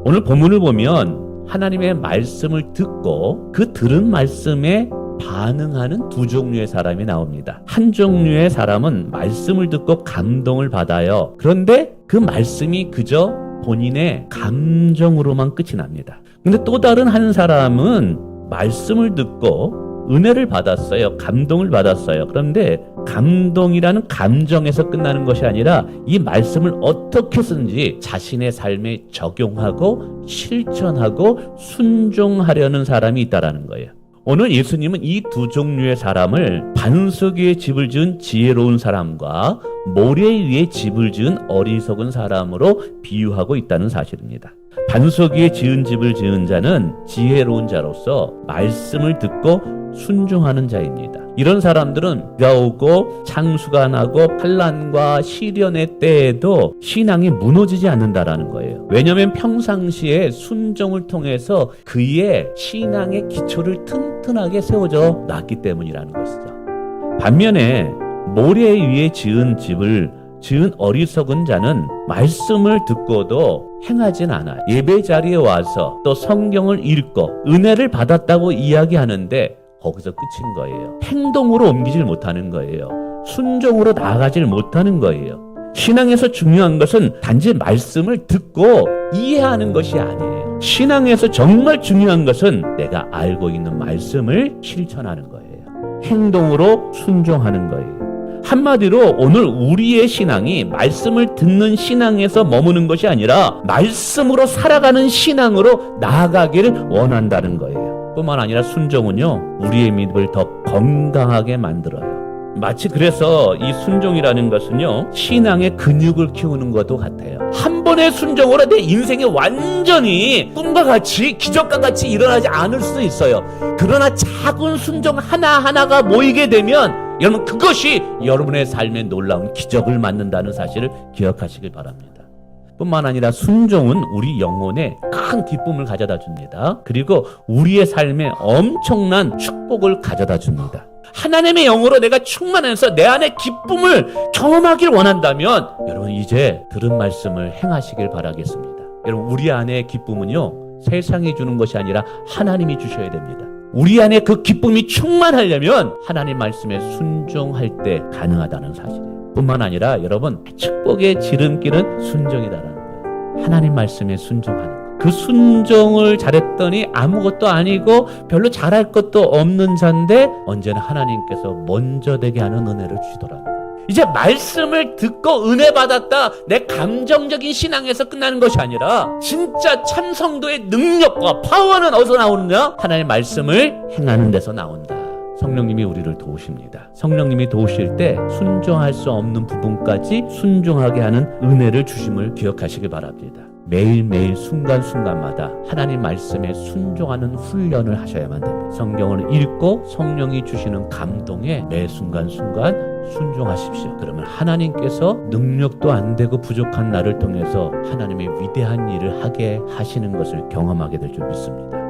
오늘 본문을 보면 하나님의 말씀을 듣고 그 들은 말씀에 반응하는 두 종류의 사람이 나옵니다. 한 종류의 사람은 말씀을 듣고 감동을 받아요. 그런데 그 말씀이 그저 본인의 감정으로만 끝이 납니다. 근데 또 다른 한 사람은 말씀을 듣고 은혜를 받았어요. 감동을 받았어요. 그런데 감동이라는 감정에서 끝나는 것이 아니라 이 말씀을 어떻게 쓰는지 자신의 삶에 적용하고 실천하고 순종하려는 사람이 있다라는 거예요. 오늘 예수님은 이 두 종류의 사람을 반석 위에 집을 지은 지혜로운 사람과 모래 위에 집을 지은 어리석은 사람으로 비유하고 있다는 사실입니다. 반석 위에 지은 집을 지은 자는 지혜로운 자로서 말씀을 듣고 순종하는 자입니다. 이런 사람들은 비가 오고 창수가 나고 환난과 시련의 때에도 신앙이 무너지지 않는다라는 거예요. 왜냐하면 평상시에 순종을 통해서 그의 신앙의 기초를 튼튼하게 세워져 놨기 때문이라는 것이죠. 반면에 모래 위에 지은 집을 지은 어리석은 자는 말씀을 듣고도 행하진 않아요. 예배 자리에 와서 또 성경을 읽고 은혜를 받았다고 이야기하는데 거기서 끝인 거예요. 행동으로 옮기질 못하는 거예요. 순종으로 나아가질 못하는 거예요. 신앙에서 중요한 것은 단지 말씀을 듣고 이해하는 것이 아니에요. 신앙에서 정말 중요한 것은 내가 알고 있는 말씀을 실천하는 거예요. 행동으로 순종하는 거예요. 한마디로 오늘 우리의 신앙이 말씀을 듣는 신앙에서 머무는 것이 아니라 말씀으로 살아가는 신앙으로 나아가기를 원한다는 거예요. 뿐만 아니라 순종은요, 우리의 믿음을 더 건강하게 만들어요. 마치 그래서 이 순종이라는 것은요, 신앙의 근육을 키우는 것도 같아요. 한 번의 순종으로 내 인생이 완전히 꿈과 같이 기적과 같이 일어나지 않을 수도 있어요. 그러나 작은 순종 하나하나가 모이게 되면 여러분, 그것이 여러분의 삶에 놀라운 기적을 만든다는 사실을 기억하시길 바랍니다. 뿐만 아니라 순종은 우리 영혼에 큰 기쁨을 가져다 줍니다. 그리고 우리의 삶에 엄청난 축복을 가져다 줍니다. 하나님의 영으로 내가 충만해서 내 안에 기쁨을 경험하길 원한다면 여러분, 이제 들은 말씀을 행하시길 바라겠습니다. 여러분, 우리 안에 기쁨은요, 세상이 주는 것이 아니라 하나님이 주셔야 됩니다. 우리 안에 그 기쁨이 충만하려면 하나님 말씀에 순종할 때 가능하다는 사실이에요. 뿐만 아니라 여러분, 축복의 지름길은 순종이다라는 거예요. 하나님 말씀에 순종하는 거. 그 순종을 잘했더니 아무것도 아니고 별로 잘할 것도 없는 자인데 언제나 하나님께서 먼저 되게 하는 은혜를 주시더라는 거예요. 이제 말씀을 듣고 은혜 받았다, 내 감정적인 신앙에서 끝나는 것이 아니라 진짜 참 성도의 능력과 파워는 어디서 나오느냐? 하나님의 말씀을 행하는 데서 나온다. 성령님이 우리를 도우십니다. 성령님이 도우실 때 순종할 수 없는 부분까지 순종하게 하는 은혜를 주심을 기억하시길 바랍니다. 매일매일 순간순간마다 하나님 말씀에 순종하는 훈련을 하셔야만 됩니다. 성경을 읽고 성령이 주시는 감동에 매 순간순간 순종하십시오. 그러면 하나님께서 능력도 안 되고 부족한 나를 통해서 하나님의 위대한 일을 하게 하시는 것을 경험하게 될 줄 믿습니다.